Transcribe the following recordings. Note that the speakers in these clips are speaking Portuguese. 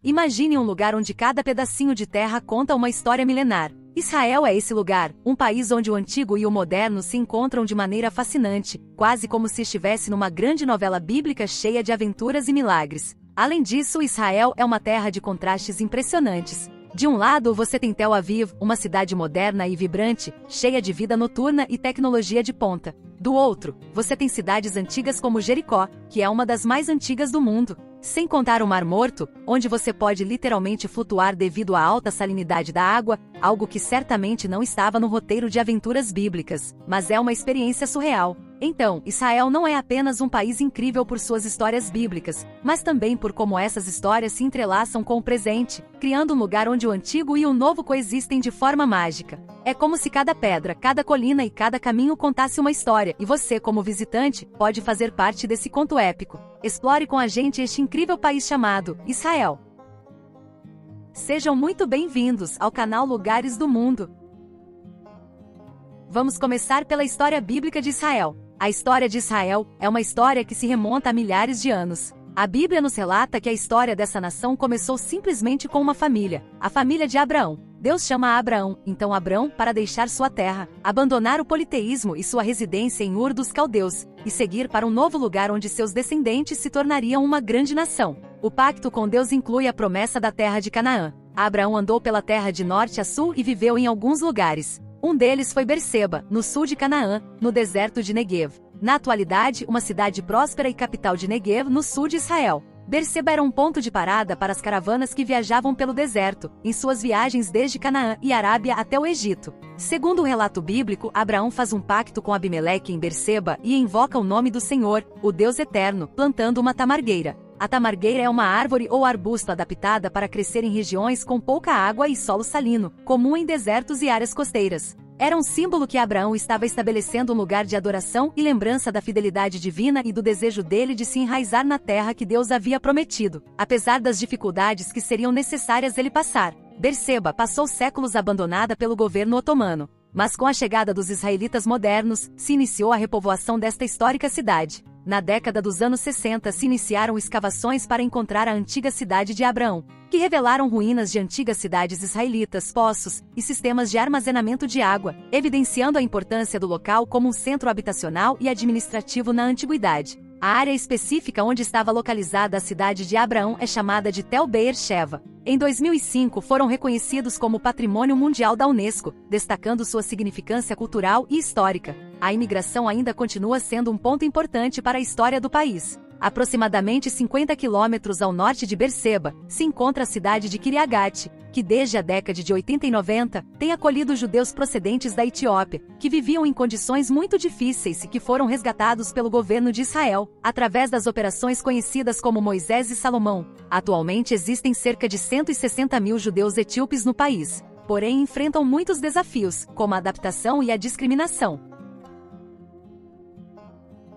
Imagine um lugar onde cada pedacinho de terra conta uma história milenar. Israel é esse lugar, um país onde o antigo e o moderno se encontram de maneira fascinante, quase como se estivesse numa grande novela bíblica cheia de aventuras e milagres. Além disso, Israel é uma terra de contrastes impressionantes. De um lado você tem Tel Aviv, uma cidade moderna e vibrante, cheia de vida noturna e tecnologia de ponta. Do outro, você tem cidades antigas como Jericó, que é uma das mais antigas do mundo. Sem contar o Mar Morto, onde você pode literalmente flutuar devido à alta salinidade da água, algo que certamente não estava no roteiro de aventuras bíblicas, mas é uma experiência surreal. Então, Israel não é apenas um país incrível por suas histórias bíblicas, mas também por como essas histórias se entrelaçam com o presente, criando um lugar onde o antigo e o novo coexistem de forma mágica. É como se cada pedra, cada colina e cada caminho contasse uma história, e você, como visitante, pode fazer parte desse conto épico. Explore com a gente este incrível país chamado Israel. Sejam muito bem-vindos ao canal Lugares do Mundo. Vamos começar pela história bíblica de Israel. A história de Israel é uma história que se remonta a milhares de anos. A Bíblia nos relata que a história dessa nação começou simplesmente com uma família, a família de Abraão. Deus chama Abraão, então Abrão, para deixar sua terra, abandonar o politeísmo e sua residência em Ur dos Caldeus, e seguir para um novo lugar onde seus descendentes se tornariam uma grande nação. O pacto com Deus inclui a promessa da terra de Canaã. Abraão andou pela terra de norte a sul e viveu em alguns lugares. Um deles foi Berseba, no sul de Canaã, no deserto de Neguev. Na atualidade, uma cidade próspera e capital de Neguev, no sul de Israel. Berseba era um ponto de parada para as caravanas que viajavam pelo deserto, em suas viagens desde Canaã e Arábia até o Egito. Segundo o relato bíblico, Abraão faz um pacto com Abimeleque em Berseba e invoca o nome do Senhor, o Deus Eterno, plantando uma tamargueira. A tamargueira é uma árvore ou arbusto adaptada para crescer em regiões com pouca água e solo salino, comum em desertos e áreas costeiras. Era um símbolo que Abraão estava estabelecendo um lugar de adoração e lembrança da fidelidade divina e do desejo dele de se enraizar na terra que Deus havia prometido. Apesar das dificuldades que seriam necessárias ele passar, Berseba passou séculos abandonada pelo governo otomano. Mas com a chegada dos israelitas modernos, se iniciou a repovoação desta histórica cidade. Na década dos anos 60 se iniciaram escavações para encontrar a antiga cidade de Abraão, que revelaram ruínas de antigas cidades israelitas, poços e sistemas de armazenamento de água, evidenciando a importância do local como um centro habitacional e administrativo na antiguidade. A área específica onde estava localizada a cidade de Abraão é chamada de Tel Beer Sheva. Em 2005 foram reconhecidos como Patrimônio Mundial da Unesco, destacando sua significância cultural e histórica. A imigração ainda continua sendo um ponto importante para a história do país. Aproximadamente 50 quilômetros ao norte de Berseba, se encontra a cidade de Kiriagat, que desde a década de 80 e 90, tem acolhido judeus procedentes da Etiópia, que viviam em condições muito difíceis e que foram resgatados pelo governo de Israel, através das operações conhecidas como Moisés e Salomão. Atualmente existem cerca de 160 mil judeus etíopes no país, porém enfrentam muitos desafios, como a adaptação e a discriminação.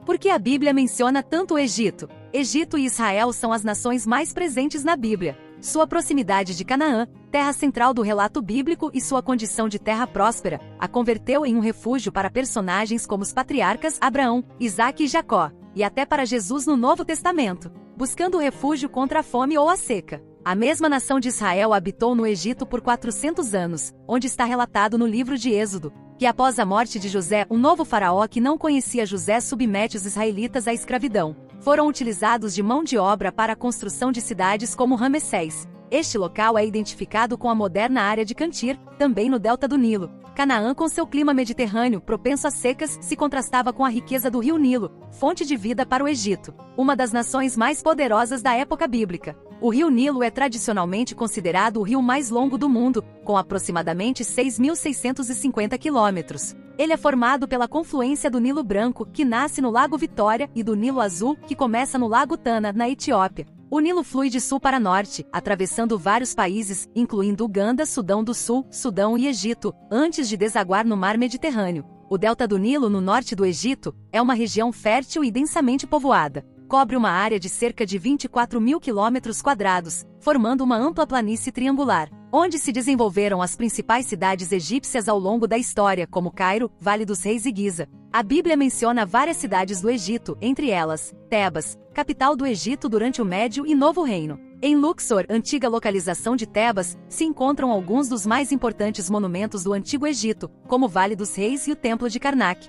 Por que a Bíblia menciona tanto o Egito? Egito e Israel são as nações mais presentes na Bíblia. Sua proximidade de Canaã, terra central do relato bíblico, e sua condição de terra próspera, a converteu em um refúgio para personagens como os patriarcas Abraão, Isaque e Jacó, e até para Jesus no Novo Testamento, buscando refúgio contra a fome ou a seca. A mesma nação de Israel habitou no Egito por 400 anos, onde está relatado no livro de Êxodo, que após a morte de José, um novo faraó que não conhecia José submete os israelitas à escravidão. Foram utilizados de mão de obra para a construção de cidades como Ramessés. Este local é identificado com a moderna área de Cantir, também no delta do Nilo. Canaã, com seu clima mediterrâneo propenso a secas, se contrastava com a riqueza do rio Nilo, fonte de vida para o Egito, uma das nações mais poderosas da época bíblica. O rio Nilo é tradicionalmente considerado o rio mais longo do mundo, com aproximadamente 6.650 quilômetros. Ele é formado pela confluência do Nilo Branco, que nasce no Lago Vitória, e do Nilo Azul, que começa no Lago Tana, na Etiópia. O Nilo flui de sul para norte, atravessando vários países, incluindo Uganda, Sudão do Sul, Sudão e Egito, antes de desaguar no Mar Mediterrâneo. O delta do Nilo, no norte do Egito, é uma região fértil e densamente povoada. Cobre uma área de cerca de 24 mil quilômetros quadrados, formando uma ampla planície triangular, onde se desenvolveram as principais cidades egípcias ao longo da história, como Cairo, Vale dos Reis e Giza. A Bíblia menciona várias cidades do Egito, entre elas, Tebas, capital do Egito durante o Médio e Novo Reino. Em Luxor, antiga localização de Tebas, se encontram alguns dos mais importantes monumentos do Antigo Egito, como o Vale dos Reis e o Templo de Karnak.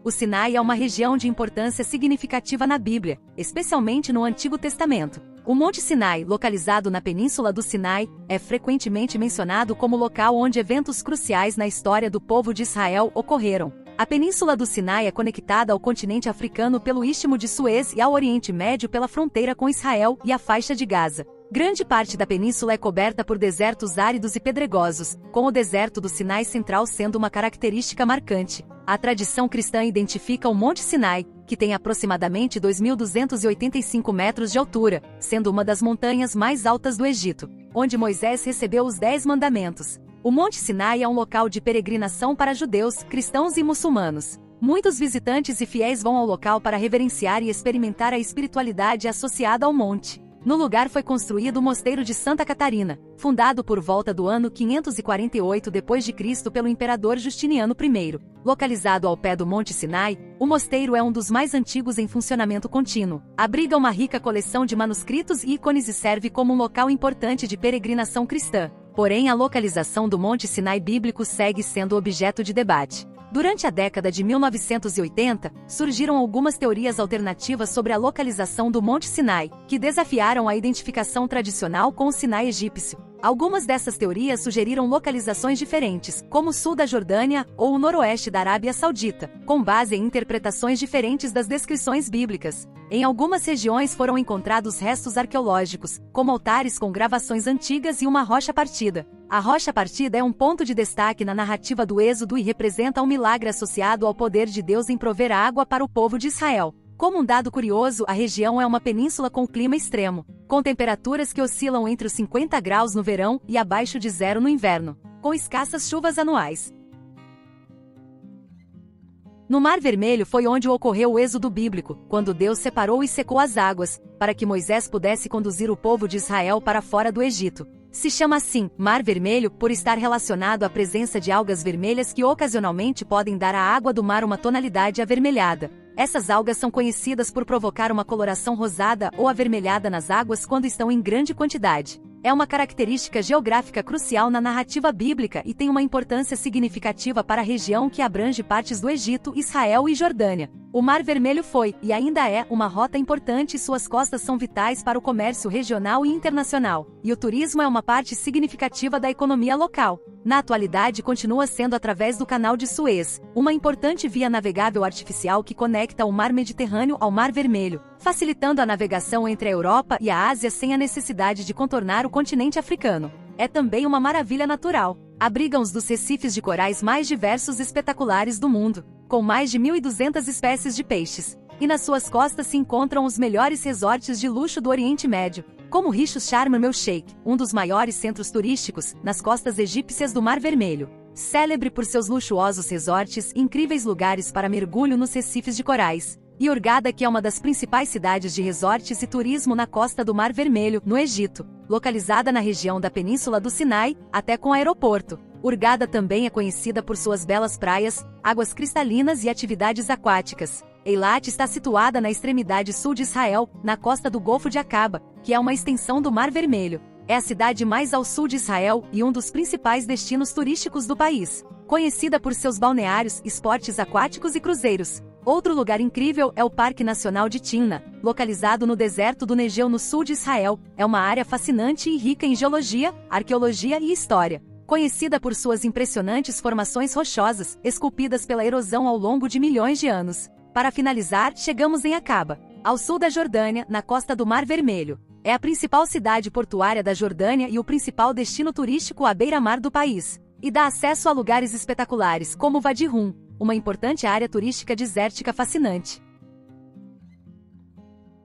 O Sinai é uma região de importância significativa na Bíblia, especialmente no Antigo Testamento. O Monte Sinai, localizado na Península do Sinai, é frequentemente mencionado como local onde eventos cruciais na história do povo de Israel ocorreram. A Península do Sinai é conectada ao continente africano pelo Istmo de Suez e ao Oriente Médio pela fronteira com Israel e a faixa de Gaza. Grande parte da península é coberta por desertos áridos e pedregosos, com o deserto do Sinai Central sendo uma característica marcante. A tradição cristã identifica o Monte Sinai, que tem aproximadamente 2.285 metros de altura, sendo uma das montanhas mais altas do Egito, onde Moisés recebeu os 10 mandamentos. O Monte Sinai é um local de peregrinação para judeus, cristãos e muçulmanos. Muitos visitantes e fiéis vão ao local para reverenciar e experimentar a espiritualidade associada ao monte. No lugar foi construído o Mosteiro de Santa Catarina, fundado por volta do ano 548 d.C. pelo imperador Justiniano I. Localizado ao pé do Monte Sinai, o mosteiro é um dos mais antigos em funcionamento contínuo. Abriga uma rica coleção de manuscritos e ícones e serve como um local importante de peregrinação cristã. Porém, a localização do Monte Sinai bíblico segue sendo objeto de debate. Durante a década de 1980, surgiram algumas teorias alternativas sobre a localização do Monte Sinai, que desafiaram a identificação tradicional com o Sinai egípcio. Algumas dessas teorias sugeriram localizações diferentes, como o sul da Jordânia ou o noroeste da Arábia Saudita, com base em interpretações diferentes das descrições bíblicas. Em algumas regiões foram encontrados restos arqueológicos, como altares com gravações antigas e uma rocha partida. A rocha partida é um ponto de destaque na narrativa do Êxodo e representa um milagre associado ao poder de Deus em prover água para o povo de Israel. Como um dado curioso, a região é uma península com clima extremo, com temperaturas que oscilam entre os 50 graus no verão e abaixo de zero no inverno, com escassas chuvas anuais. No Mar Vermelho foi onde ocorreu o êxodo bíblico, quando Deus separou e secou as águas, para que Moisés pudesse conduzir o povo de Israel para fora do Egito. Se chama assim, Mar Vermelho, por estar relacionado à presença de algas vermelhas que ocasionalmente podem dar à água do mar uma tonalidade avermelhada. Essas algas são conhecidas por provocar uma coloração rosada ou avermelhada nas águas quando estão em grande quantidade. É uma característica geográfica crucial na narrativa bíblica e tem uma importância significativa para a região que abrange partes do Egito, Israel e Jordânia. O Mar Vermelho foi, e ainda é, uma rota importante e suas costas são vitais para o comércio regional e internacional, e o turismo é uma parte significativa da economia local. Na atualidade continua sendo através do Canal de Suez, uma importante via navegável artificial que conecta o Mar Mediterrâneo ao Mar Vermelho, facilitando a navegação entre a Europa e a Ásia sem a necessidade de contornar o continente africano. É também uma maravilha natural. Abriga um dos recifes de corais mais diversos e espetaculares do mundo, com mais de 1.200 espécies de peixes. E nas suas costas se encontram os melhores resorts de luxo do Oriente Médio, como o Rish Sharm el-Sheikh, um dos maiores centros turísticos, nas costas egípcias do Mar Vermelho. Célebre por seus luxuosos resorts e incríveis lugares para mergulho nos recifes de corais. E Hurghada, que é uma das principais cidades de resorts e turismo na costa do Mar Vermelho, no Egito, localizada na região da Península do Sinai, até com aeroporto. Hurghada também é conhecida por suas belas praias, águas cristalinas e atividades aquáticas. Eilat está situada na extremidade sul de Israel, na costa do Golfo de Aqaba, que é uma extensão do Mar Vermelho. É a cidade mais ao sul de Israel e um dos principais destinos turísticos do país, conhecida por seus balneários, esportes aquáticos e cruzeiros. Outro lugar incrível é o Parque Nacional de Timna, localizado no deserto do Negeu no sul de Israel. É uma área fascinante e rica em geologia, arqueologia e história, conhecida por suas impressionantes formações rochosas, esculpidas pela erosão ao longo de milhões de anos. Para finalizar, chegamos em Aqaba, ao sul da Jordânia, na costa do Mar Vermelho. É a principal cidade portuária da Jordânia e o principal destino turístico à beira-mar do país, e dá acesso a lugares espetaculares como Wadi Rum, uma importante área turística desértica fascinante.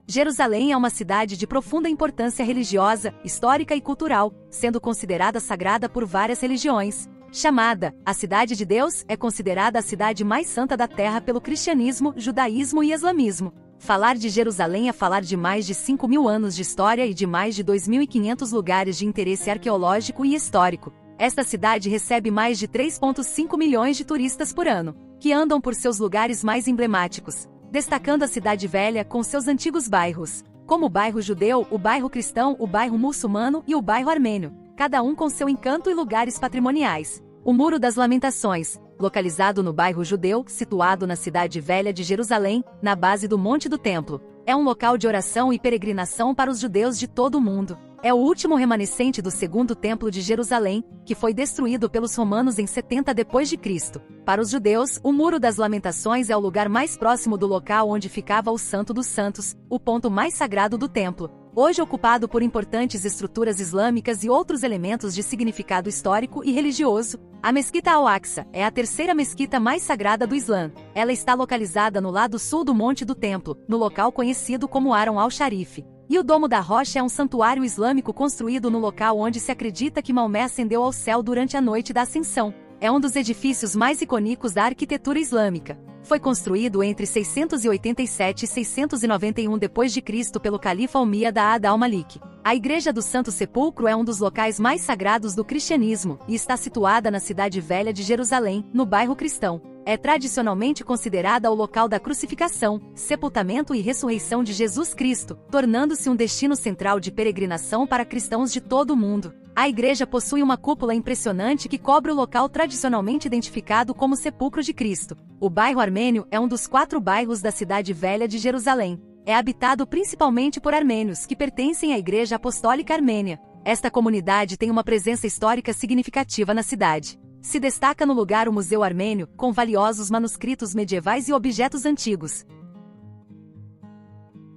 Jerusalém é uma cidade de profunda importância religiosa, histórica e cultural, sendo considerada sagrada por várias religiões. Chamada a Cidade de Deus, é considerada a cidade mais santa da Terra pelo cristianismo, judaísmo e islamismo. Falar de Jerusalém é falar de mais de 5.000 anos de história e de mais de 2.500 lugares de interesse arqueológico e histórico. Esta cidade recebe mais de 3,5 milhões de turistas por ano, que andam por seus lugares mais emblemáticos, destacando a Cidade Velha com seus antigos bairros, como o bairro judeu, o bairro cristão, o bairro muçulmano e o bairro armênio, cada um com seu encanto e lugares patrimoniais. O Muro das Lamentações, localizado no bairro judeu, situado na cidade velha de Jerusalém, na base do Monte do Templo, é um local de oração e peregrinação para os judeus de todo o mundo. É o último remanescente do segundo templo de Jerusalém, que foi destruído pelos romanos em 70 d.C. Para os judeus, o Muro das Lamentações é o lugar mais próximo do local onde ficava o Santo dos Santos, o ponto mais sagrado do templo. Hoje ocupado por importantes estruturas islâmicas e outros elementos de significado histórico e religioso, a Mesquita Al-Aqsa é a terceira mesquita mais sagrada do Islã. Ela está localizada no lado sul do Monte do Templo, no local conhecido como Haram al-Sharif. E o Domo da Rocha é um santuário islâmico construído no local onde se acredita que Maomé ascendeu ao céu durante a noite da Ascensão. É um dos edifícios mais icônicos da arquitetura islâmica. Foi construído entre 687 e 691 d.C. pelo califa Umayyad Abd al-Malik. A Igreja do Santo Sepulcro é um dos locais mais sagrados do cristianismo e está situada na cidade velha de Jerusalém, no bairro cristão. É tradicionalmente considerada o local da crucificação, sepultamento e ressurreição de Jesus Cristo, tornando-se um destino central de peregrinação para cristãos de todo o mundo. A igreja possui uma cúpula impressionante que cobre o local tradicionalmente identificado como Sepulcro de Cristo. O bairro armênio é um dos 4 bairros da cidade velha de Jerusalém. É habitado principalmente por armênios que pertencem à Igreja Apostólica Armênia. Esta comunidade tem uma presença histórica significativa na cidade. Se destaca no lugar o Museu Armênio, com valiosos manuscritos medievais e objetos antigos.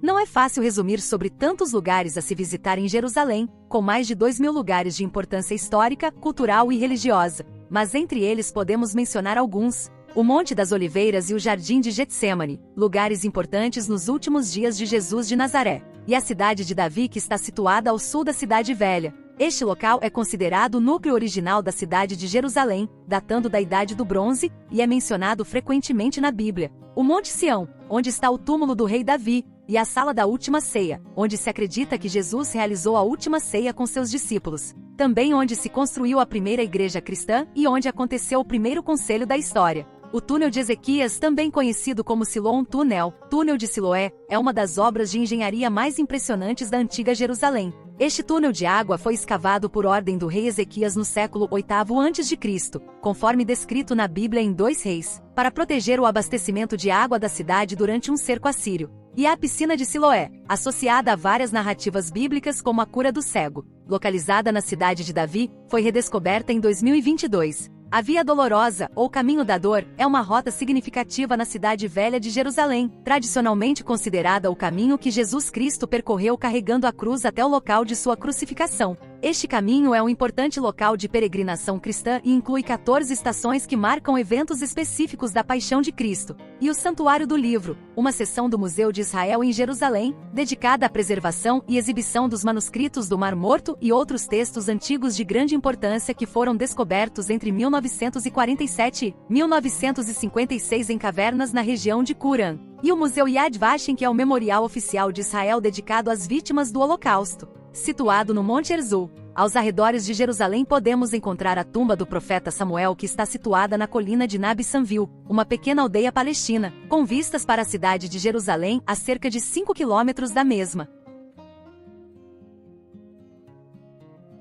Não é fácil resumir sobre tantos lugares a se visitar em Jerusalém, com mais de 2.000 lugares de importância histórica, cultural e religiosa, mas entre eles podemos mencionar alguns: o Monte das Oliveiras e o Jardim de Getsêmani, lugares importantes nos últimos dias de Jesus de Nazaré, e a cidade de Davi, que está situada ao sul da Cidade Velha. Este local é considerado o núcleo original da cidade de Jerusalém, datando da Idade do Bronze, e é mencionado frequentemente na Bíblia. O Monte Sião, onde está o túmulo do rei Davi, e a Sala da Última Ceia, onde se acredita que Jesus realizou a última ceia com seus discípulos. Também onde se construiu a primeira igreja cristã e onde aconteceu o primeiro conselho da história. O Túnel de Ezequias, também conhecido como Siloam Túnel de Siloé, é uma das obras de engenharia mais impressionantes da antiga Jerusalém. Este túnel de água foi escavado por ordem do rei Ezequias no século VIII a.C., conforme descrito na Bíblia em 2 Reis, para proteger o abastecimento de água da cidade durante um cerco assírio. E a Piscina de Siloé, associada a várias narrativas bíblicas como a cura do cego, localizada na cidade de Davi, foi redescoberta em 2022. A Via Dolorosa, ou Caminho da Dor, é uma rota significativa na cidade velha de Jerusalém, tradicionalmente considerada o caminho que Jesus Cristo percorreu carregando a cruz até o local de sua crucificação. Este caminho é um importante local de peregrinação cristã e inclui 14 estações que marcam eventos específicos da Paixão de Cristo. E o Santuário do Livro, uma seção do Museu de Israel em Jerusalém, dedicada à preservação e exibição dos manuscritos do Mar Morto e outros textos antigos de grande importância que foram descobertos entre 1947 e 1956 em cavernas na região de Qumran. E o Museu Yad Vashem, que é o memorial oficial de Israel dedicado às vítimas do Holocausto. Situado no Monte Herzl, aos arredores de Jerusalém, podemos encontrar a tumba do profeta Samuel, que está situada na colina de Nabi Sanvil, uma pequena aldeia palestina, com vistas para a cidade de Jerusalém, a cerca de 5 quilômetros da mesma.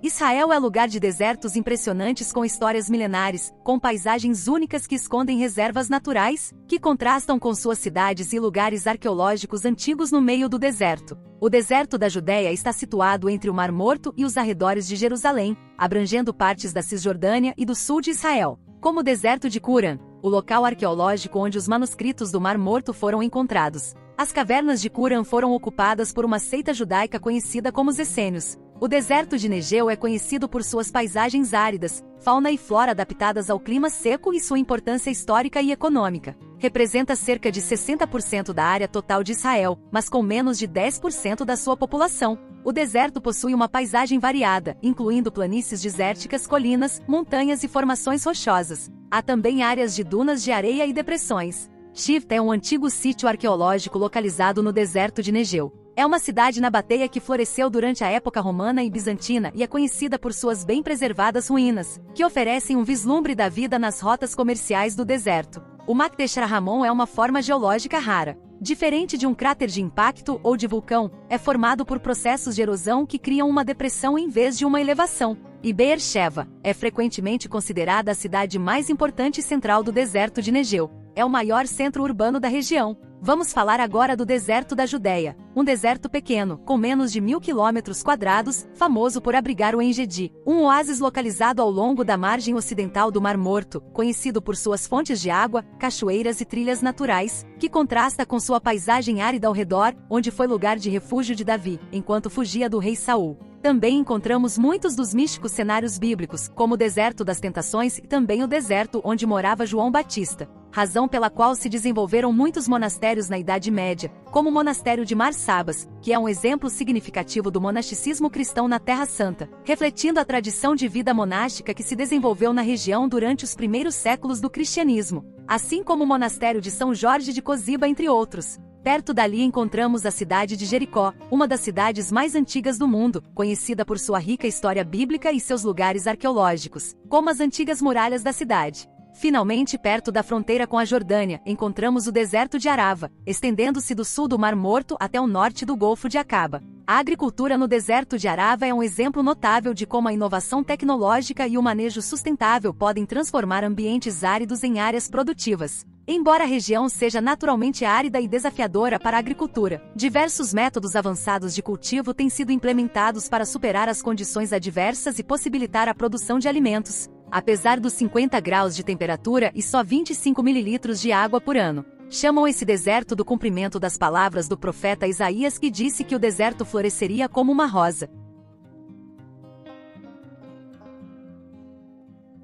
Israel é lugar de desertos impressionantes com histórias milenares, com paisagens únicas que escondem reservas naturais, que contrastam com suas cidades e lugares arqueológicos antigos no meio do deserto. O deserto da Judéia está situado entre o Mar Morto e os arredores de Jerusalém, abrangendo partes da Cisjordânia e do sul de Israel, como o deserto de Qumran, o local arqueológico onde os manuscritos do Mar Morto foram encontrados. As cavernas de Qumran foram ocupadas por uma seita judaica conhecida como os essênios. O deserto de Negeu é conhecido por suas paisagens áridas, fauna e flora adaptadas ao clima seco e sua importância histórica e econômica. Representa cerca de 60% da área total de Israel, mas com menos de 10% da sua população. O deserto possui uma paisagem variada, incluindo planícies desérticas, colinas, montanhas e formações rochosas. Há também áreas de dunas de areia e depressões. Shifta é um antigo sítio arqueológico localizado no deserto de Negeu. É uma cidade nabateia que floresceu durante a época romana e bizantina e é conhecida por suas bem preservadas ruínas, que oferecem um vislumbre da vida nas rotas comerciais do deserto. O Maktesh Ramon é uma forma geológica rara, Diferente de um cráter de impacto ou de vulcão, é formado por processos de erosão que criam uma depressão em vez de uma elevação. E Beer-Sheva é frequentemente considerada a cidade mais importante e central do deserto de Negeu. É o maior centro urbano da região. Vamos falar agora do deserto da Judéia, um deserto pequeno, com menos de 1.000 km², famoso por abrigar o En-Gedi, um oásis localizado ao longo da margem ocidental do Mar Morto, conhecido por suas fontes de água, cachoeiras e trilhas naturais, que contrasta com sua paisagem árida ao redor, onde foi lugar de refúgio de Davi, enquanto fugia do rei Saul. Também encontramos muitos dos místicos cenários bíblicos, como o deserto das tentações e também o deserto onde morava João Batista, razão pela qual se desenvolveram muitos monastérios na Idade Média, como o monastério de Mar Sabas, que é um exemplo significativo do monasticismo cristão na Terra Santa, refletindo a tradição de vida monástica que se desenvolveu na região durante os primeiros séculos do cristianismo, assim como o monastério de São Jorge de Coziba, entre outros. Perto dali encontramos a cidade de Jericó, uma das cidades mais antigas do mundo, conhecida por sua rica história bíblica e seus lugares arqueológicos, como as antigas muralhas da cidade. Finalmente, perto da fronteira com a Jordânia, encontramos o deserto de Arava, estendendo-se do sul do Mar Morto até o norte do Golfo de Acaba. A agricultura no deserto de Arava é um exemplo notável de como a inovação tecnológica e o manejo sustentável podem transformar ambientes áridos em áreas produtivas. Embora a região seja naturalmente árida e desafiadora para a agricultura, diversos métodos avançados de cultivo têm sido implementados para superar as condições adversas e possibilitar a produção de alimentos, apesar dos 50 graus de temperatura e só 25 mililitros de água por ano. Chamam esse deserto do cumprimento das palavras do profeta Isaías, que disse que o deserto floresceria como uma rosa.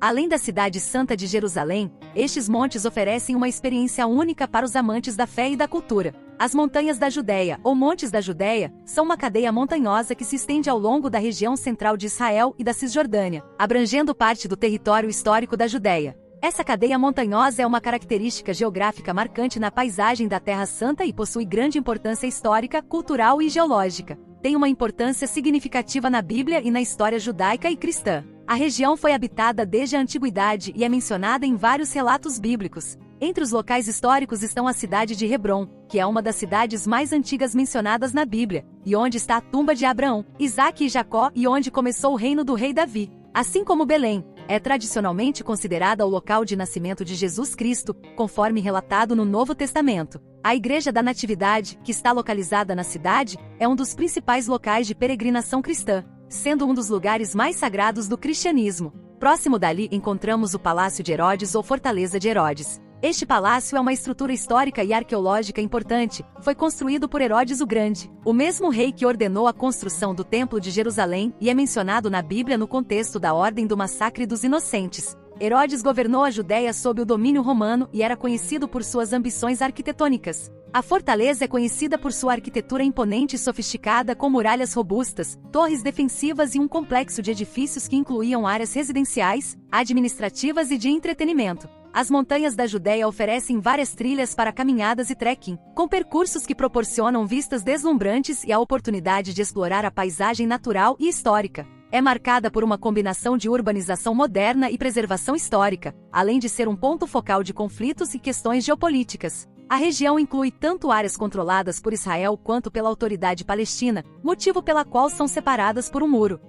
Além da cidade santa de Jerusalém, estes montes oferecem uma experiência única para os amantes da fé e da cultura. As Montanhas da Judéia, ou Montes da Judéia, são uma cadeia montanhosa que se estende ao longo da região central de Israel e da Cisjordânia, abrangendo parte do território histórico da Judéia. Essa cadeia montanhosa é uma característica geográfica marcante na paisagem da Terra Santa e possui grande importância histórica, cultural e geológica. Tem uma importância significativa na Bíblia e na história judaica e cristã. A região foi habitada desde a antiguidade e é mencionada em vários relatos bíblicos. Entre os locais históricos estão a cidade de Hebrom, que é uma das cidades mais antigas mencionadas na Bíblia, e onde está a tumba de Abraão, Isaque e Jacó e onde começou o reino do rei Davi. Assim como Belém, é tradicionalmente considerada o local de nascimento de Jesus Cristo, conforme relatado no Novo Testamento. A Igreja da Natividade, que está localizada na cidade, é um dos principais locais de peregrinação cristã, sendo um dos lugares mais sagrados do cristianismo. Próximo dali encontramos o Palácio de Herodes ou Fortaleza de Herodes. Este palácio é uma estrutura histórica e arqueológica importante. Foi construído por Herodes o Grande, o mesmo rei que ordenou a construção do Templo de Jerusalém, e é mencionado na Bíblia no contexto da Ordem do Massacre dos Inocentes. Herodes governou a Judéia sob o domínio romano e era conhecido por suas ambições arquitetônicas. A fortaleza é conhecida por sua arquitetura imponente e sofisticada, com muralhas robustas, torres defensivas e um complexo de edifícios que incluíam áreas residenciais, administrativas e de entretenimento. As Montanhas da Judéia oferecem várias trilhas para caminhadas e trekking, com percursos que proporcionam vistas deslumbrantes e a oportunidade de explorar a paisagem natural e histórica. É marcada por uma combinação de urbanização moderna e preservação histórica, além de ser um ponto focal de conflitos e questões geopolíticas. A região inclui tanto áreas controladas por Israel quanto pela Autoridade Palestina, motivo pela qual são separadas por um muro.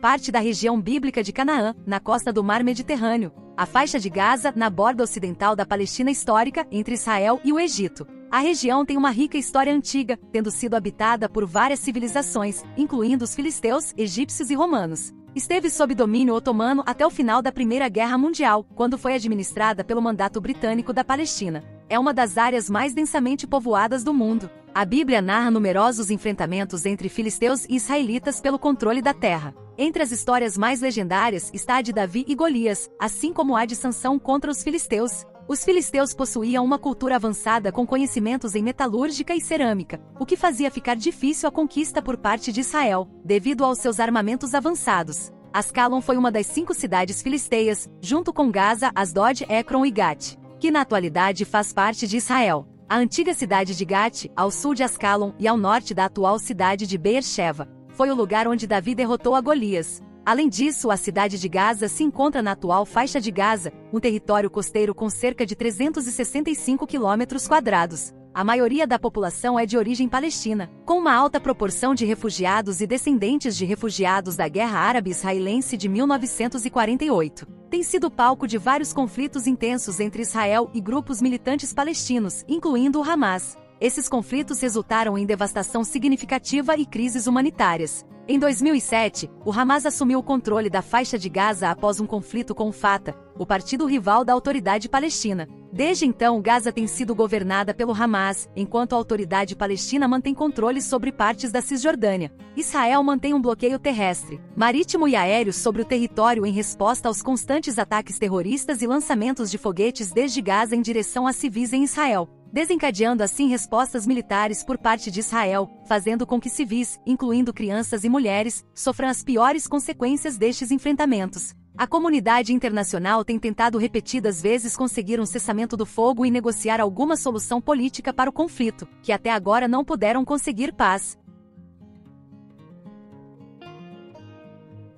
Parte da região bíblica de Canaã, na costa do Mar Mediterrâneo, a faixa de Gaza, na borda ocidental da Palestina histórica, entre Israel e o Egito. A região tem uma rica história antiga, tendo sido habitada por várias civilizações, incluindo os filisteus, egípcios e romanos. Esteve sob domínio otomano até o final da Primeira Guerra Mundial, quando foi administrada pelo Mandato Britânico da Palestina. É uma das áreas mais densamente povoadas do mundo. A Bíblia narra numerosos enfrentamentos entre filisteus e israelitas pelo controle da terra. Entre as histórias mais legendárias está a de Davi e Golias, assim como a de Sansão contra os filisteus. Os filisteus possuíam uma cultura avançada com conhecimentos em metalúrgica e cerâmica, o que fazia ficar difícil a conquista por parte de Israel, devido aos seus armamentos avançados. Ascalon foi uma das 5 cidades filisteias, junto com Gaza, Asdod, Ecrom e Gat, que na atualidade faz parte de Israel. A antiga cidade de Gat, ao sul de Ascalon e ao norte da atual cidade de Beer-Sheva, foi o lugar onde Davi derrotou a Golias. Além disso, a cidade de Gaza se encontra na atual faixa de Gaza, um território costeiro com cerca de 365 km². A maioria da população é de origem palestina, com uma alta proporção de refugiados e descendentes de refugiados da Guerra Árabe-Israelense de 1948. Tem sido palco de vários conflitos intensos entre Israel e grupos militantes palestinos, incluindo o Hamas. Esses conflitos resultaram em devastação significativa e crises humanitárias. Em 2007, o Hamas assumiu o controle da faixa de Gaza após um conflito com o Fatah, o partido rival da Autoridade Palestina. Desde então, Gaza tem sido governada pelo Hamas, enquanto a Autoridade Palestina mantém controle sobre partes da Cisjordânia. Israel mantém um bloqueio terrestre, marítimo e aéreo sobre o território em resposta aos constantes ataques terroristas e lançamentos de foguetes desde Gaza em direção a civis em Israel, desencadeando assim respostas militares por parte de Israel, fazendo com que civis, incluindo crianças e mulheres, sofram as piores consequências destes enfrentamentos. A comunidade internacional tem tentado repetidas vezes conseguir um cessamento do fogo e negociar alguma solução política para o conflito, que até agora não puderam conseguir paz.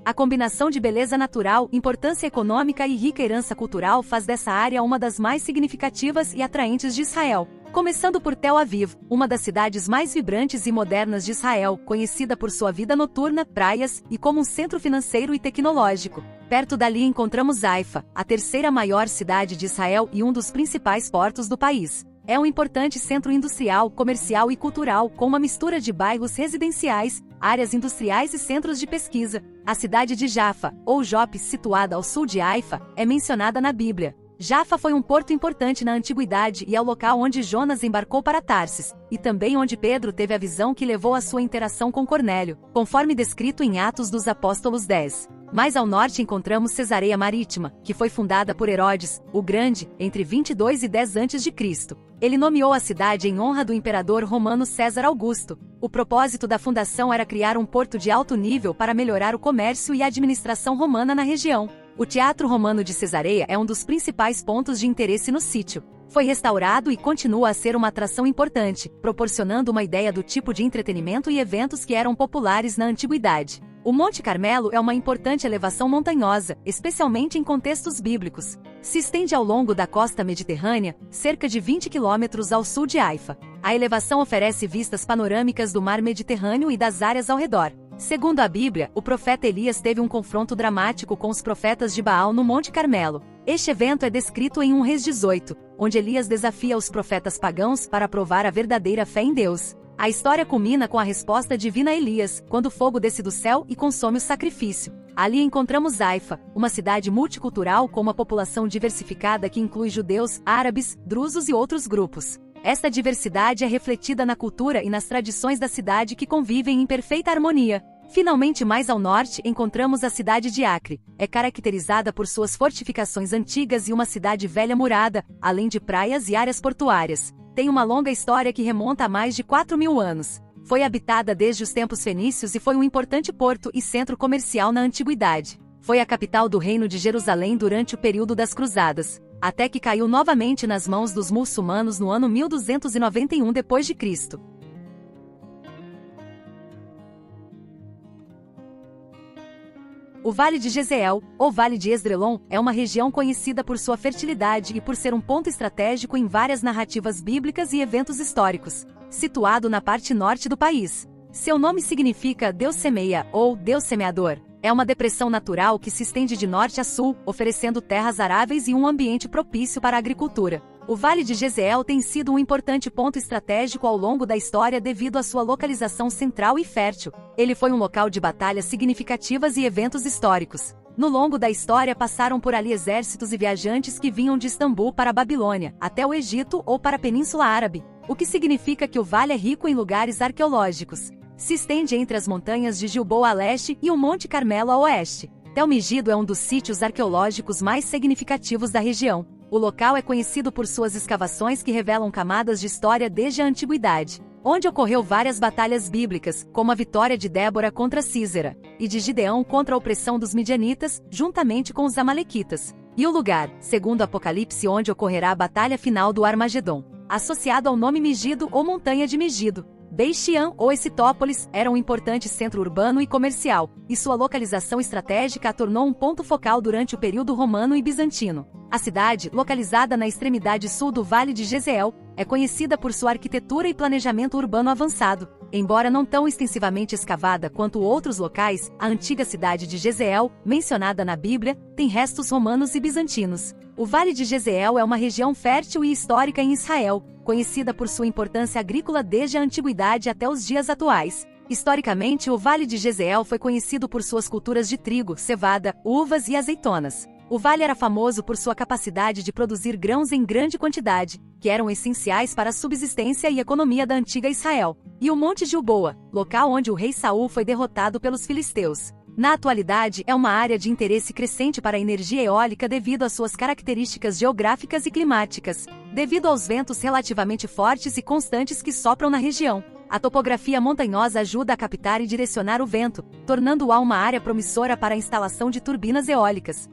A combinação de beleza natural, importância econômica e rica herança cultural faz dessa área uma das mais significativas e atraentes de Israel. Começando por Tel Aviv, uma das cidades mais vibrantes e modernas de Israel, conhecida por sua vida noturna, praias e como um centro financeiro e tecnológico. Perto dali encontramos Haifa, a terceira maior cidade de Israel e um dos principais portos do país. É um importante centro industrial, comercial e cultural, com uma mistura de bairros residenciais, áreas industriais e centros de pesquisa. A cidade de Jaffa, ou Jope, situada ao sul de Haifa, é mencionada na Bíblia. Jaffa foi um porto importante na antiguidade e é o local onde Jonas embarcou para Tarsis, e também onde Pedro teve a visão que levou à sua interação com Cornélio, conforme descrito em Atos dos Apóstolos 10. Mais ao norte encontramos Cesareia Marítima, que foi fundada por Herodes, o Grande, entre 22 e 10 a.C. Ele nomeou a cidade em honra do imperador romano César Augusto. O propósito da fundação era criar um porto de alto nível para melhorar o comércio e a administração romana na região. O Teatro Romano de Cesareia é um dos principais pontos de interesse no sítio. Foi restaurado e continua a ser uma atração importante, proporcionando uma ideia do tipo de entretenimento e eventos que eram populares na antiguidade. O Monte Carmelo é uma importante elevação montanhosa, especialmente em contextos bíblicos. Se estende ao longo da costa mediterrânea, cerca de 20 quilômetros ao sul de Haifa. A elevação oferece vistas panorâmicas do mar Mediterrâneo e das áreas ao redor. Segundo a Bíblia, o profeta Elias teve um confronto dramático com os profetas de Baal no Monte Carmelo. Este evento é descrito em 1 Reis 18, onde Elias desafia os profetas pagãos para provar a verdadeira fé em Deus. A história culmina com a resposta divina a Elias, quando o fogo desce do céu e consome o sacrifício. Ali encontramos Haifa, uma cidade multicultural com uma população diversificada que inclui judeus, árabes, drusos e outros grupos. Esta diversidade é refletida na cultura e nas tradições da cidade que convivem em perfeita harmonia. Finalmente, mais ao norte, encontramos a cidade de Acre. É caracterizada por suas fortificações antigas e uma cidade velha murada, além de praias e áreas portuárias. Tem uma longa história que remonta a mais de 4.000 anos. Foi habitada desde os tempos fenícios e foi um importante porto e centro comercial na antiguidade. Foi a capital do Reino de Jerusalém durante o período das Cruzadas, até que caiu novamente nas mãos dos muçulmanos no ano 1291 d.C. O Vale de Jezreel, ou Vale de Esdrelon, é uma região conhecida por sua fertilidade e por ser um ponto estratégico em várias narrativas bíblicas e eventos históricos. Situado na parte norte do país. Seu nome significa Deus semeia, ou Deus semeador. É uma depressão natural que se estende de norte a sul, oferecendo terras aráveis e um ambiente propício para a agricultura. O Vale de Jezreel tem sido um importante ponto estratégico ao longo da história devido à sua localização central e fértil. Ele foi um local de batalhas significativas e eventos históricos. No longo da história passaram por ali exércitos e viajantes que vinham de Istambul para a Babilônia, até o Egito ou para a Península Árabe, o que significa que o vale é rico em lugares arqueológicos. Se estende entre as montanhas de Gilboa a leste e o Monte Carmelo a oeste. Tel Megido é um dos sítios arqueológicos mais significativos da região. O local é conhecido por suas escavações que revelam camadas de história desde a antiguidade, onde ocorreu várias batalhas bíblicas, como a vitória de Débora contra Sísera, e de Gideão contra a opressão dos midianitas, juntamente com os amalequitas. E o lugar, segundo Apocalipse, onde ocorrerá a batalha final do Armagedon, associado ao nome Megido ou Montanha de Megido. Beit-Shean ou Escitópolis era um importante centro urbano e comercial, e sua localização estratégica a tornou um ponto focal durante o período romano e bizantino. A cidade, localizada na extremidade sul do Vale de Jezreel, é conhecida por sua arquitetura e planejamento urbano avançado. Embora não tão extensivamente escavada quanto outros locais, a antiga cidade de Jezreel, mencionada na Bíblia, tem restos romanos e bizantinos. O Vale de Jezreel é uma região fértil e histórica em Israel, conhecida por sua importância agrícola desde a antiguidade até os dias atuais. Historicamente, o Vale de Jezreel foi conhecido por suas culturas de trigo, cevada, uvas e azeitonas. O vale era famoso por sua capacidade de produzir grãos em grande quantidade, que eram essenciais para a subsistência e economia da antiga Israel. E o Monte Gilboa, local onde o rei Saul foi derrotado pelos filisteus. Na atualidade, é uma área de interesse crescente para a energia eólica devido às suas características geográficas e climáticas, devido aos ventos relativamente fortes e constantes que sopram na região. A topografia montanhosa ajuda a captar e direcionar o vento, tornando-a uma área promissora para a instalação de turbinas eólicas.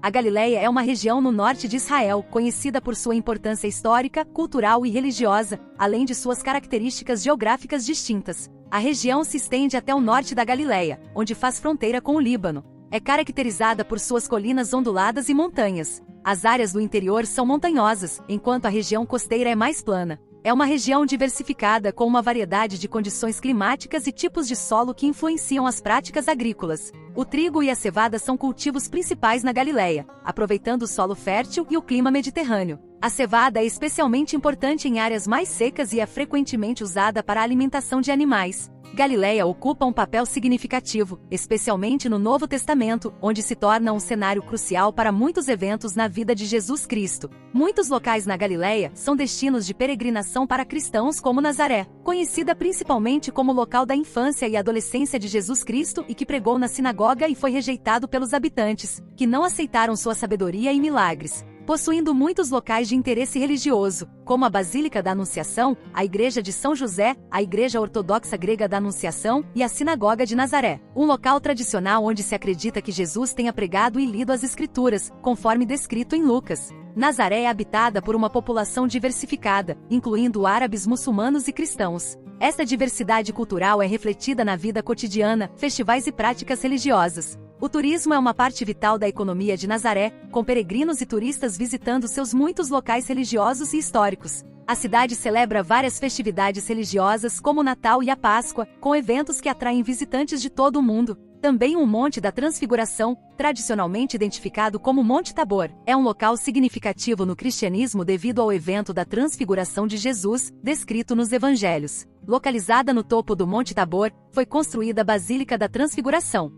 A Galileia é uma região no norte de Israel, conhecida por sua importância histórica, cultural e religiosa, além de suas características geográficas distintas. A região se estende até o norte da Galileia, onde faz fronteira com o Líbano. É caracterizada por suas colinas onduladas e montanhas. As áreas do interior são montanhosas, enquanto a região costeira é mais plana. É uma região diversificada com uma variedade de condições climáticas e tipos de solo que influenciam as práticas agrícolas. O trigo e a cevada são cultivos principais na Galileia, aproveitando o solo fértil e o clima mediterrâneo. A cevada é especialmente importante em áreas mais secas e é frequentemente usada para a alimentação de animais. Galileia ocupa um papel significativo, especialmente no Novo Testamento, onde se torna um cenário crucial para muitos eventos na vida de Jesus Cristo. Muitos locais na Galileia são destinos de peregrinação para cristãos como Nazaré, conhecida principalmente como local da infância e adolescência de Jesus Cristo e que pregou na sinagoga e foi rejeitado pelos habitantes, que não aceitaram sua sabedoria e milagres. Possuindo muitos locais de interesse religioso, como a Basílica da Anunciação, a Igreja de São José, a Igreja Ortodoxa Grega da Anunciação e a Sinagoga de Nazaré, um local tradicional onde se acredita que Jesus tenha pregado e lido as Escrituras, conforme descrito em Lucas. Nazaré é habitada por uma população diversificada, incluindo árabes, muçulmanos e cristãos. Esta diversidade cultural é refletida na vida cotidiana, festivais e práticas religiosas. O turismo é uma parte vital da economia de Nazaré, com peregrinos e turistas visitando seus muitos locais religiosos e históricos. A cidade celebra várias festividades religiosas como o Natal e a Páscoa, com eventos que atraem visitantes de todo o mundo. Também o Monte da Transfiguração, tradicionalmente identificado como Monte Tabor, é um local significativo no cristianismo devido ao evento da Transfiguração de Jesus, descrito nos Evangelhos. Localizada no topo do Monte Tabor, foi construída a Basílica da Transfiguração.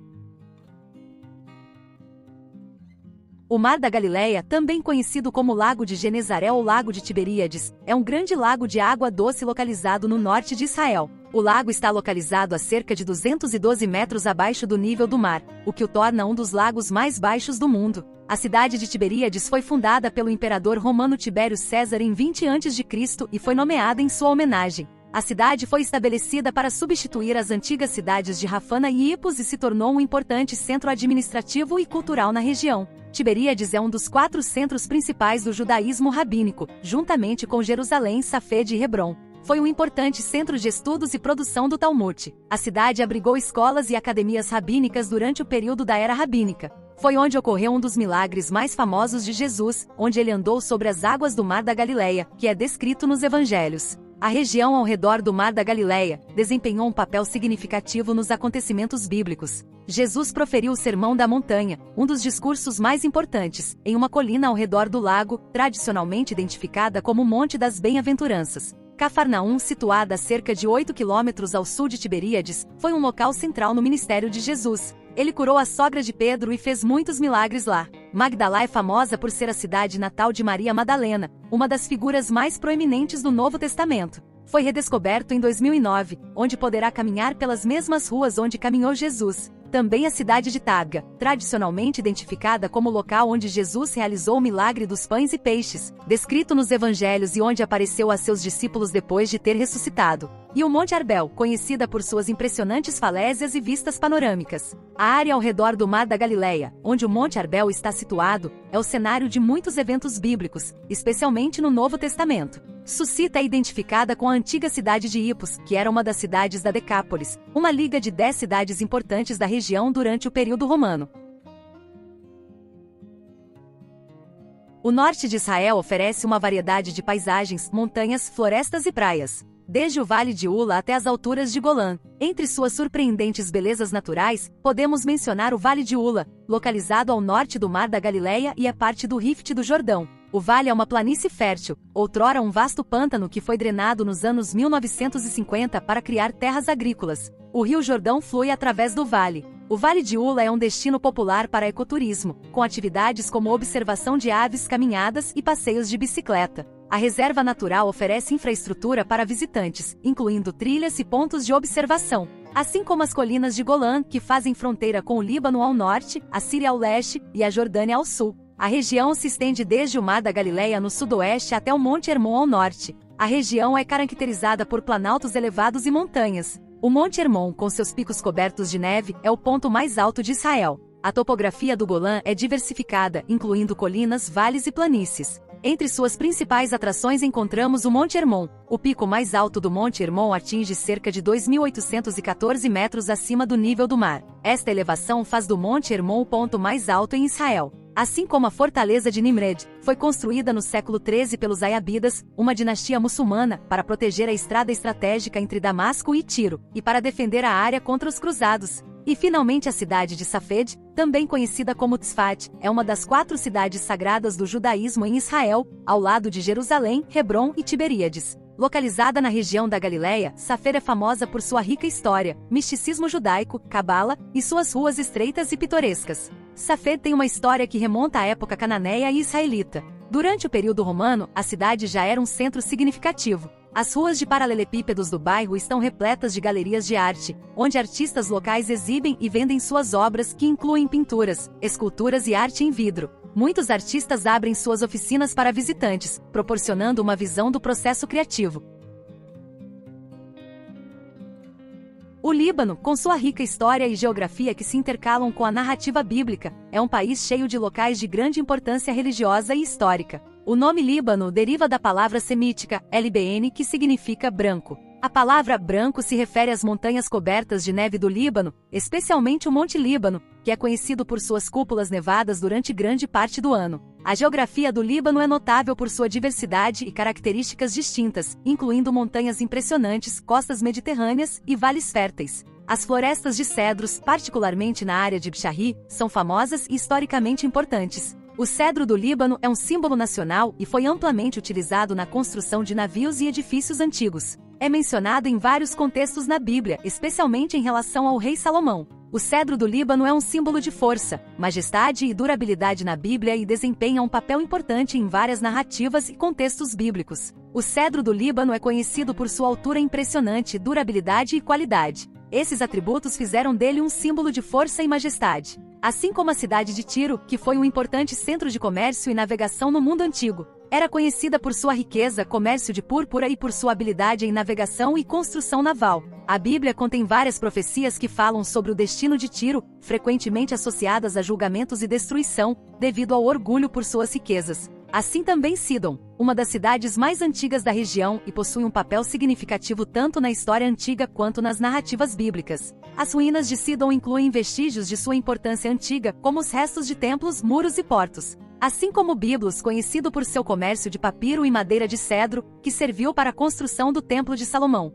O Mar da Galileia, também conhecido como Lago de Genezaré ou Lago de Tiberíades, é um grande lago de água doce localizado no norte de Israel. O lago está localizado a cerca de 212 metros abaixo do nível do mar, o que o torna um dos lagos mais baixos do mundo. A cidade de Tiberíades foi fundada pelo imperador romano Tibério César em 20 a.C. e foi nomeada em sua homenagem. A cidade foi estabelecida para substituir as antigas cidades de Rafana e Hipos e se tornou um importante centro administrativo e cultural na região. Tiberíades é um dos 4 centros principais do judaísmo rabínico, juntamente com Jerusalém, Safed e Hebrom. Foi um importante centro de estudos e produção do Talmud. A cidade abrigou escolas e academias rabínicas durante o período da Era Rabínica. Foi onde ocorreu um dos milagres mais famosos de Jesus, onde ele andou sobre as águas do Mar da Galileia, que é descrito nos Evangelhos. A região ao redor do Mar da Galileia desempenhou um papel significativo nos acontecimentos bíblicos. Jesus proferiu o Sermão da Montanha, um dos discursos mais importantes, em uma colina ao redor do lago, tradicionalmente identificada como o Monte das Bem-aventuranças. Cafarnaum, situada a cerca de 8 quilômetros ao sul de Tiberíades, foi um local central no ministério de Jesus. Ele curou a sogra de Pedro e fez muitos milagres lá. Magdala é famosa por ser a cidade natal de Maria Madalena, uma das figuras mais proeminentes do Novo Testamento. Foi redescoberto em 2009, onde poderá caminhar pelas mesmas ruas onde caminhou Jesus. Também a cidade de Tabga, tradicionalmente identificada como o local onde Jesus realizou o milagre dos pães e peixes, descrito nos Evangelhos e onde apareceu a seus discípulos depois de ter ressuscitado. E o Monte Arbel, conhecida por suas impressionantes falésias e vistas panorâmicas. A área ao redor do Mar da Galileia, onde o Monte Arbel está situado, é o cenário de muitos eventos bíblicos, especialmente no Novo Testamento. Susita é identificada com a antiga cidade de Hipos, que era uma das cidades da Decápolis, uma liga de 10 cidades importantes da região durante o período romano. O norte de Israel oferece uma variedade de paisagens, montanhas, florestas e praias. Desde o Vale de Ula até as alturas de Golã. Entre suas surpreendentes belezas naturais, podemos mencionar o Vale de Ula, localizado ao norte do Mar da Galileia e é parte do Rift do Jordão. O vale é uma planície fértil, outrora um vasto pântano que foi drenado nos anos 1950 para criar terras agrícolas. O Rio Jordão flui através do vale. O Vale de Ula é um destino popular para ecoturismo, com atividades como observação de aves, caminhadas e passeios de bicicleta. A reserva natural oferece infraestrutura para visitantes, incluindo trilhas e pontos de observação, assim como as colinas de Golã, que fazem fronteira com o Líbano ao norte, a Síria ao leste e a Jordânia ao sul. A região se estende desde o Mar da Galileia no sudoeste até o Monte Hermon ao norte. A região é caracterizada por planaltos elevados e montanhas. O Monte Hermon, com seus picos cobertos de neve, é o ponto mais alto de Israel. A topografia do Golã é diversificada, incluindo colinas, vales e planícies. Entre suas principais atrações encontramos o Monte Hermon. O pico mais alto do Monte Hermon atinge cerca de 2.814 metros acima do nível do mar. Esta elevação faz do Monte Hermon o ponto mais alto em Israel. Assim como a fortaleza de Nimrud, foi construída no século XIII pelos Ayabidas, uma dinastia muçulmana, para proteger a estrada estratégica entre Damasco e Tiro, e para defender a área contra os cruzados. E finalmente a cidade de Safed, também conhecida como Tzfat, é uma das 4 cidades sagradas do judaísmo em Israel, ao lado de Jerusalém, Hebrom e Tiberíades. Localizada na região da Galileia, Safed é famosa por sua rica história, misticismo judaico, cabala e suas ruas estreitas e pitorescas. Safed tem uma história que remonta à época cananeia e israelita. Durante o período romano, a cidade já era um centro significativo. As ruas de paralelepípedos do bairro estão repletas de galerias de arte, onde artistas locais exibem e vendem suas obras que incluem pinturas, esculturas e arte em vidro. Muitos artistas abrem suas oficinas para visitantes, proporcionando uma visão do processo criativo. O Líbano, com sua rica história e geografia que se intercalam com a narrativa bíblica, é um país cheio de locais de grande importância religiosa e histórica. O nome Líbano deriva da palavra semítica, LBN, que significa branco. A palavra branco se refere às montanhas cobertas de neve do Líbano, especialmente o Monte Líbano, que é conhecido por suas cúpulas nevadas durante grande parte do ano. A geografia do Líbano é notável por sua diversidade e características distintas, incluindo montanhas impressionantes, costas mediterrâneas e vales férteis. As florestas de cedros, particularmente na área de Bsharri, são famosas e historicamente importantes. O cedro do Líbano é um símbolo nacional e foi amplamente utilizado na construção de navios e edifícios antigos. É mencionado em vários contextos na Bíblia, especialmente em relação ao rei Salomão. O cedro do Líbano é um símbolo de força, majestade e durabilidade na Bíblia e desempenha um papel importante em várias narrativas e contextos bíblicos. O cedro do Líbano é conhecido por sua altura impressionante, durabilidade e qualidade. Esses atributos fizeram dele um símbolo de força e majestade. Assim como a cidade de Tiro, que foi um importante centro de comércio e navegação no mundo antigo. Era conhecida por sua riqueza, comércio de púrpura e por sua habilidade em navegação e construção naval. A Bíblia contém várias profecias que falam sobre o destino de Tiro, frequentemente associadas a julgamentos e destruição, devido ao orgulho por suas riquezas. Assim também Sidom, uma das cidades mais antigas da região e possui um papel significativo tanto na história antiga quanto nas narrativas bíblicas. As ruínas de Sidom incluem vestígios de sua importância antiga, como os restos de templos, muros e portos. Assim como Biblos, conhecido por seu comércio de papiro e madeira de cedro, que serviu para a construção do Templo de Salomão.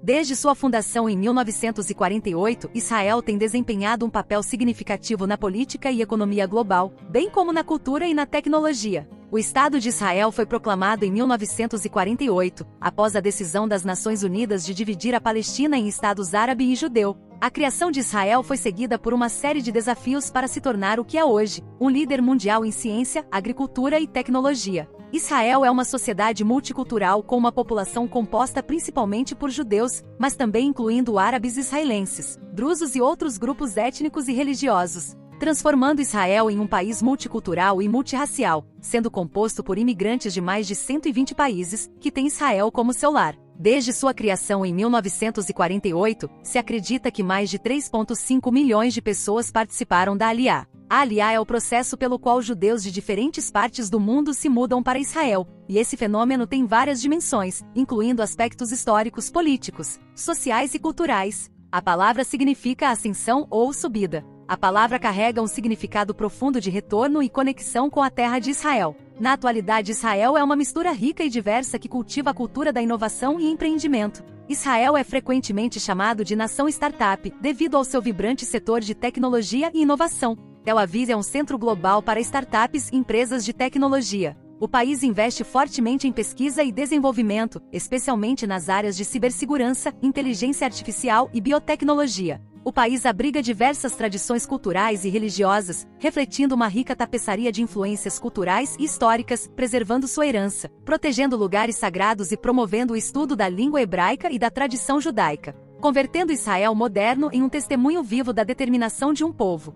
Desde sua fundação em 1948, Israel tem desempenhado um papel significativo na política e economia global, bem como na cultura e na tecnologia. O Estado de Israel foi proclamado em 1948, após a decisão das Nações Unidas de dividir a Palestina em estados árabe e judeu. A criação de Israel foi seguida por uma série de desafios para se tornar o que é hoje, um líder mundial em ciência, agricultura e tecnologia. Israel é uma sociedade multicultural com uma população composta principalmente por judeus, mas também incluindo árabes israelenses, drusos e outros grupos étnicos e religiosos, transformando Israel em um país multicultural e multirracial, sendo composto por imigrantes de mais de 120 países, que tem Israel como seu lar. Desde sua criação em 1948, se acredita que mais de 3,5 milhões de pessoas participaram da Aliá. A Aliyá é o processo pelo qual judeus de diferentes partes do mundo se mudam para Israel, e esse fenômeno tem várias dimensões, incluindo aspectos históricos, políticos, sociais e culturais. A palavra significa ascensão ou subida. A palavra carrega um significado profundo de retorno e conexão com a terra de Israel. Na atualidade, Israel é uma mistura rica e diversa que cultiva a cultura da inovação e empreendimento. Israel é frequentemente chamado de nação startup, devido ao seu vibrante setor de tecnologia e inovação. Tel Aviv é um centro global para startups e empresas de tecnologia. O país investe fortemente em pesquisa e desenvolvimento, especialmente nas áreas de cibersegurança, inteligência artificial e biotecnologia. O país abriga diversas tradições culturais e religiosas, refletindo uma rica tapeçaria de influências culturais e históricas, preservando sua herança, protegendo lugares sagrados e promovendo o estudo da língua hebraica e da tradição judaica, convertendo Israel moderno em um testemunho vivo da determinação de um povo.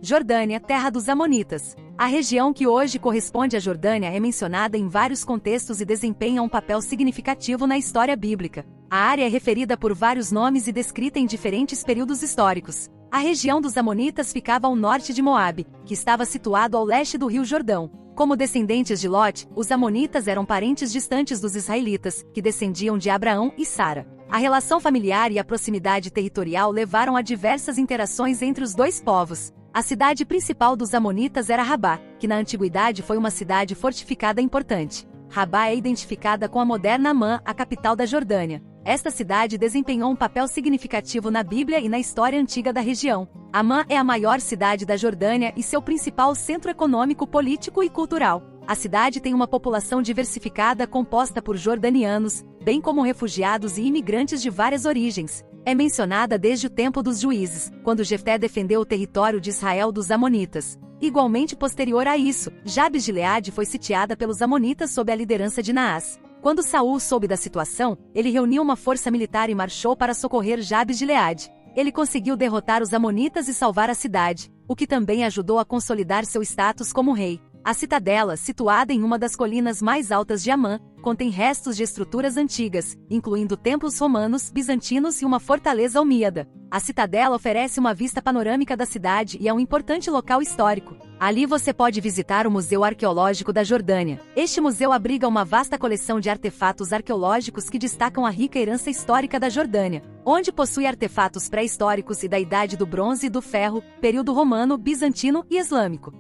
Jordânia, terra dos Amonitas. A região que hoje corresponde à Jordânia é mencionada em vários contextos e desempenha um papel significativo na história bíblica. A área é referida por vários nomes e descrita em diferentes períodos históricos. A região dos Amonitas ficava ao norte de Moabe, que estava situado ao leste do rio Jordão. Como descendentes de Lot, os Amonitas eram parentes distantes dos israelitas, que descendiam de Abraão e Sara. A relação familiar e a proximidade territorial levaram a diversas interações entre os dois povos. A cidade principal dos Amonitas era Rabá, que na antiguidade foi uma cidade fortificada importante. Rabá é identificada com a moderna Amã, a capital da Jordânia. Esta cidade desempenhou um papel significativo na Bíblia e na história antiga da região. Amã é a maior cidade da Jordânia e seu principal centro econômico, político e cultural. A cidade tem uma população diversificada composta por jordanianos, bem como refugiados e imigrantes de várias origens. É mencionada desde o tempo dos juízes, quando Jefté defendeu o território de Israel dos Amonitas. Igualmente posterior a isso, Jabes de Gileade foi sitiada pelos Amonitas sob a liderança de Naás. Quando Saul soube da situação, ele reuniu uma força militar e marchou para socorrer Jabes de Gileade. Ele conseguiu derrotar os Amonitas e salvar a cidade, o que também ajudou a consolidar seu status como rei. A citadela, situada em uma das colinas mais altas de Amã, contém restos de estruturas antigas, incluindo templos romanos, bizantinos e uma fortaleza almíada. A citadela oferece uma vista panorâmica da cidade e é um importante local histórico. Ali você pode visitar o Museu Arqueológico da Jordânia. Este museu abriga uma vasta coleção de artefatos arqueológicos que destacam a rica herança histórica da Jordânia, onde possui artefatos pré-históricos e da Idade do Bronze e do Ferro, período romano, bizantino e islâmico.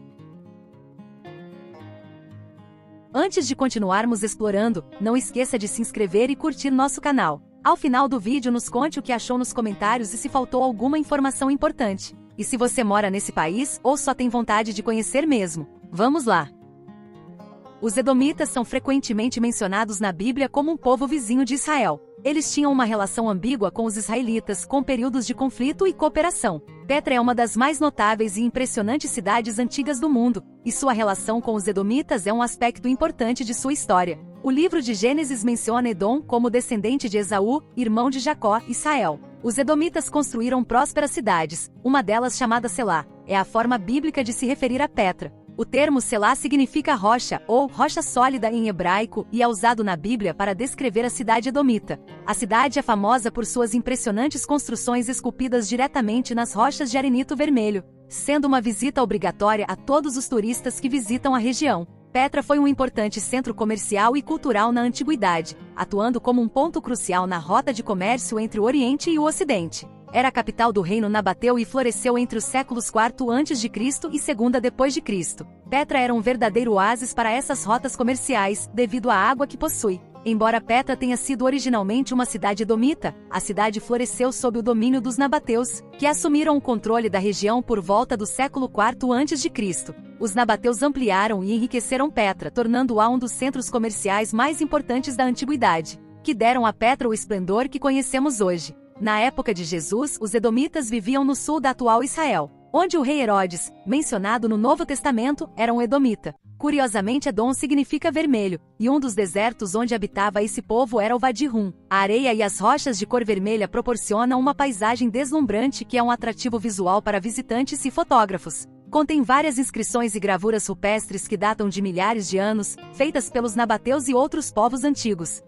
Antes de continuarmos explorando, não esqueça de se inscrever e curtir nosso canal. Ao final do vídeo nos conte o que achou nos comentários e se faltou alguma informação importante. E se você mora nesse país ou só tem vontade de conhecer mesmo. Vamos lá! Os Edomitas são frequentemente mencionados na Bíblia como um povo vizinho de Israel. Eles tinham uma relação ambígua com os israelitas, com períodos de conflito e cooperação. Petra é uma das mais notáveis e impressionantes cidades antigas do mundo, e sua relação com os Edomitas é um aspecto importante de sua história. O livro de Gênesis menciona Edom como descendente de Esaú, irmão de Jacó e Israel. Os Edomitas construíram prósperas cidades, uma delas chamada Selá, é a forma bíblica de se referir a Petra. O termo Selá significa rocha, ou rocha sólida em hebraico, e é usado na Bíblia para descrever a cidade edomita. A cidade é famosa por suas impressionantes construções esculpidas diretamente nas rochas de arenito vermelho, sendo uma visita obrigatória a todos os turistas que visitam a região. Petra foi um importante centro comercial e cultural na antiguidade, atuando como um ponto crucial na rota de comércio entre o Oriente e o Ocidente. Era a capital do reino nabateu e floresceu entre os séculos IV a.C. e II d.C. Petra era um verdadeiro oásis para essas rotas comerciais, devido à água que possui. Embora Petra tenha sido originalmente uma cidade edomita, a cidade floresceu sob o domínio dos nabateus, que assumiram o controle da região por volta do século IV a.C. Os nabateus ampliaram e enriqueceram Petra, tornando-a um dos centros comerciais mais importantes da antiguidade, que deram a Petra o esplendor que conhecemos hoje. Na época de Jesus, os edomitas viviam no sul da atual Israel, onde o rei Herodes, mencionado no Novo Testamento, era um edomita. Curiosamente, Edom significa vermelho, e um dos desertos onde habitava esse povo era o Vadi Rum. A areia e as rochas de cor vermelha proporcionam uma paisagem deslumbrante que é um atrativo visual para visitantes e fotógrafos. Contém várias inscrições e gravuras rupestres que datam de milhares de anos, feitas pelos nabateus e outros povos antigos.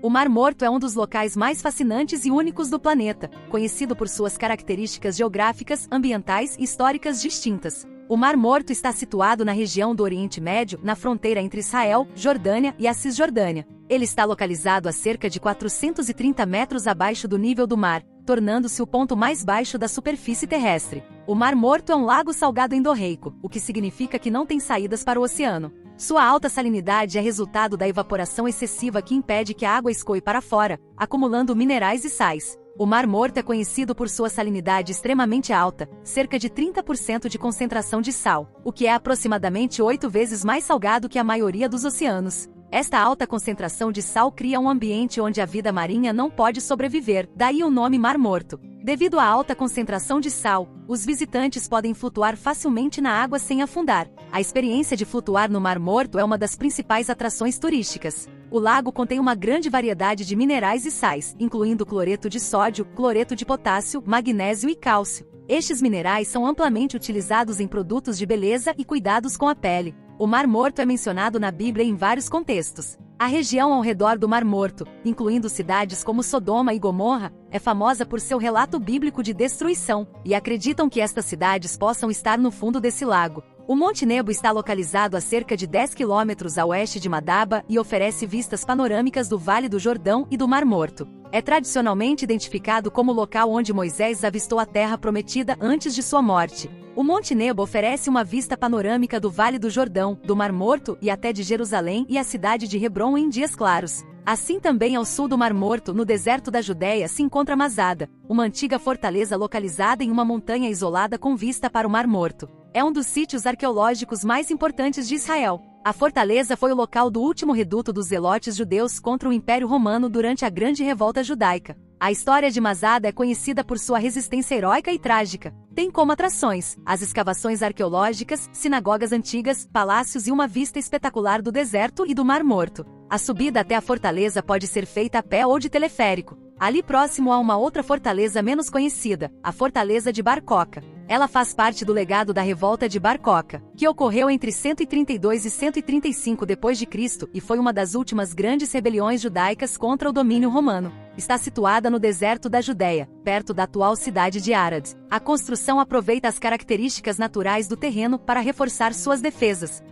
O Mar Morto é um dos locais mais fascinantes e únicos do planeta, conhecido por suas características geográficas, ambientais e históricas distintas. O Mar Morto está situado na região do Oriente Médio, na fronteira entre Israel, Jordânia e a Cisjordânia. Ele está localizado a cerca de 430 metros abaixo do nível do mar, tornando-se o ponto mais baixo da superfície terrestre. O Mar Morto é um lago salgado endorreico, o que significa que não tem saídas para o oceano. Sua alta salinidade é resultado da evaporação excessiva que impede que a água escoe para fora, acumulando minerais e sais. O Mar Morto é conhecido por sua salinidade extremamente alta, cerca de 30% de concentração de sal, o que é aproximadamente 8 vezes mais salgado que a maioria dos oceanos. Esta alta concentração de sal cria um ambiente onde a vida marinha não pode sobreviver, daí o nome Mar Morto. Devido à alta concentração de sal, os visitantes podem flutuar facilmente na água sem afundar. A experiência de flutuar no Mar Morto é uma das principais atrações turísticas. O lago contém uma grande variedade de minerais e sais, incluindo cloreto de sódio, cloreto de potássio, magnésio e cálcio. Estes minerais são amplamente utilizados em produtos de beleza e cuidados com a pele. O Mar Morto é mencionado na Bíblia em vários contextos. A região ao redor do Mar Morto, incluindo cidades como Sodoma e Gomorra, é famosa por seu relato bíblico de destruição, e acreditam que estas cidades possam estar no fundo desse lago. O Monte Nebo está localizado a cerca de 10 quilômetros a oeste de Madaba e oferece vistas panorâmicas do Vale do Jordão e do Mar Morto. É tradicionalmente identificado como o local onde Moisés avistou a terra prometida antes de sua morte. O Monte Nebo oferece uma vista panorâmica do Vale do Jordão, do Mar Morto e até de Jerusalém e a cidade de Hebrom em dias claros. Assim também ao sul do Mar Morto, no deserto da Judéia, se encontra Masada, uma antiga fortaleza localizada em uma montanha isolada com vista para o Mar Morto. É um dos sítios arqueológicos mais importantes de Israel. A fortaleza foi o local do último reduto dos zelotes judeus contra o Império Romano durante a Grande Revolta Judaica. A história de Masada é conhecida por sua resistência heróica e trágica. Tem como atrações as escavações arqueológicas, sinagogas antigas, palácios e uma vista espetacular do deserto e do Mar Morto. A subida até a fortaleza pode ser feita a pé ou de teleférico. Ali próximo há uma outra fortaleza menos conhecida, a Fortaleza de Bar Coca. Ela faz parte do legado da Revolta de Bar Coca, que ocorreu entre 132 e 135 d.C. e foi uma das últimas grandes rebeliões judaicas contra o domínio romano. Está situada no deserto da Judéia, perto da atual cidade de Arad. A construção aproveita as características naturais do terreno para reforçar suas defesas.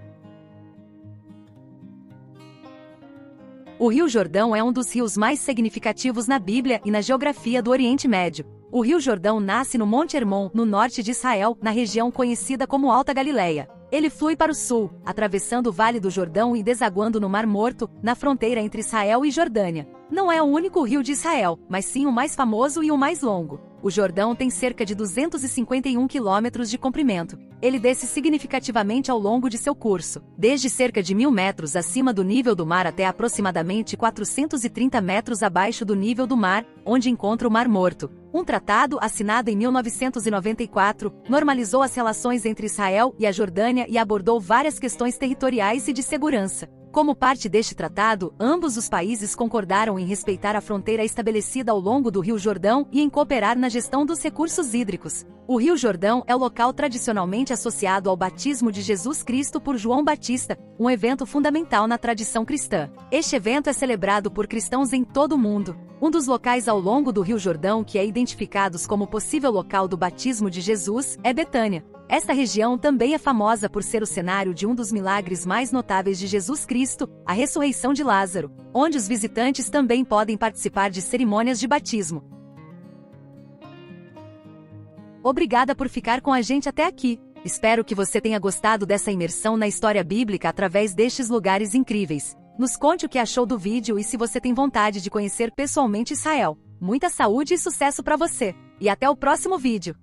O Rio Jordão é um dos rios mais significativos na Bíblia e na geografia do Oriente Médio. O Rio Jordão nasce no Monte Hermon, no norte de Israel, na região conhecida como Alta Galileia. Ele flui para o sul, atravessando o Vale do Jordão e desaguando no Mar Morto, na fronteira entre Israel e Jordânia. Não é o único rio de Israel, mas sim o mais famoso e o mais longo. O Jordão tem cerca de 251 quilômetros de comprimento. Ele desce significativamente ao longo de seu curso, desde cerca de 1.000 metros acima do nível do mar até aproximadamente 430 metros abaixo do nível do mar, onde encontra o Mar Morto. Um tratado, assinado em 1994, normalizou as relações entre Israel e a Jordânia e abordou várias questões territoriais e de segurança. Como parte deste tratado, ambos os países concordaram em respeitar a fronteira estabelecida ao longo do Rio Jordão e em cooperar na gestão dos recursos hídricos. O Rio Jordão é o local tradicionalmente associado ao batismo de Jesus Cristo por João Batista, um evento fundamental na tradição cristã. Este evento é celebrado por cristãos em todo o mundo. Um dos locais ao longo do Rio Jordão que é identificado como possível local do batismo de Jesus é Betânia. Esta região também é famosa por ser o cenário de um dos milagres mais notáveis de Jesus Cristo, a ressurreição de Lázaro, onde os visitantes também podem participar de cerimônias de batismo. Obrigada por ficar com a gente até aqui. Espero que você tenha gostado dessa imersão na história bíblica através destes lugares incríveis. Nos conte o que achou do vídeo e se você tem vontade de conhecer pessoalmente Israel. Muita saúde e sucesso para você! E até o próximo vídeo!